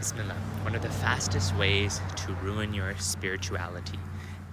Bismillah, one of the fastest ways to ruin your spirituality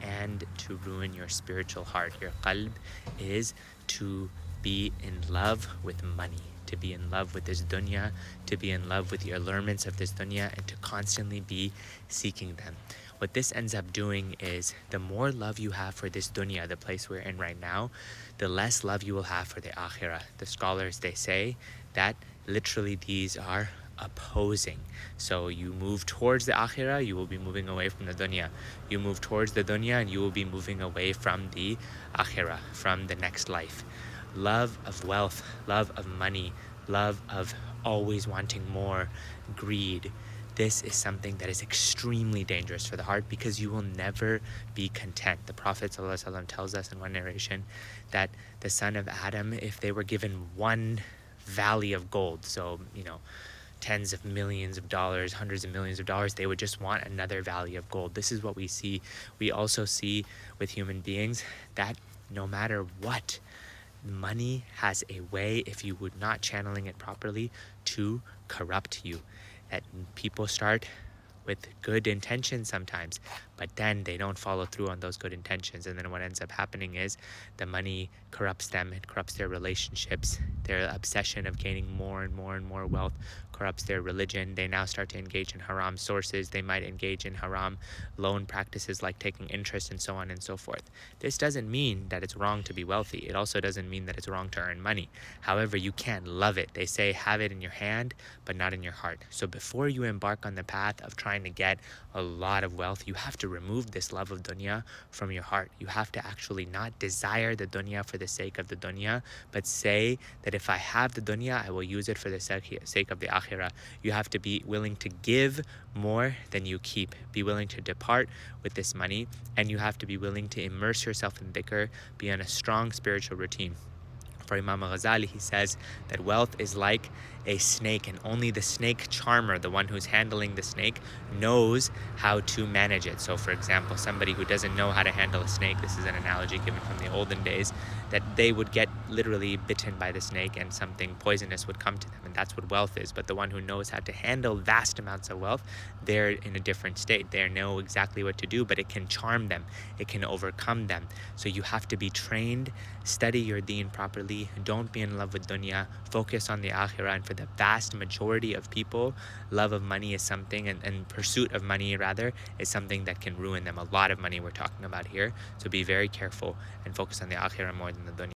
and to ruin your spiritual heart, your qalb, is to be in love with money, to be in love with this dunya, to be in love with the allurements of this dunya, and to constantly be seeking them. What this ends up doing is the more love you have for this dunya, the place we're in right now, the less love you will have for the akhirah. The scholars, they say that literally these are opposing. So you move towards the akhirah, you will be moving away from the dunya. You move towards the dunya and you will be moving away from the akhirah, from the next life. Love of wealth, love of money, love of always wanting more, greed. This is something that is extremely dangerous for the heart because you will never be content. The Prophet ﷺ tells us in one narration that the son of Adam, if they were given one valley of gold, so tens of millions of dollars, hundreds of millions of dollars, they would just want another valley of gold. This is what we see. We also see with human beings that no matter what, money has a way, if you would not channeling it properly, to corrupt you. That people start with good intentions sometimes, but then they don't follow through on those good intentions, and then what ends up happening is the money corrupts them, it corrupts their relationships, their obsession of gaining more and more and more wealth corrupts their religion. They now start to engage in haram sources, they might engage in haram loan practices like taking interest and so on and so forth. This doesn't mean that it's wrong to be wealthy. It also doesn't mean that it's wrong to earn money. However, you can't love it. They say have it in your hand but not in your heart. So before you embark on the path of trying to get a lot of wealth, you have to remove this love of dunya from your heart. You have to actually not desire the dunya for the sake of the dunya, but say that if I have the dunya, I will use it for the sake of the akhirah. You have to be willing to give more than you keep. Be willing to depart with this money, and you have to be willing to immerse yourself in dhikr, be on a strong spiritual routine. For Imam Ghazali, he says that wealth is like a snake, and only the snake charmer, the one who's handling the snake, knows how to manage it. So for example, somebody who doesn't know how to handle a snake, this is an analogy given from the olden days, that they would get literally bitten by the snake and something poisonous would come to them, and that's what wealth is. But the one who knows how to handle vast amounts of wealth, they're in a different state. They know exactly what to do, but it can charm them, it can overcome them. So you have to be trained, study your deen properly, don't be in love with dunya, focus on the akhirah. And for the vast majority of people, love of money is something, and pursuit of money rather, is something that can ruin them. A lot of money we're talking about here. So be very careful and focus on the akhirah more than the dunya.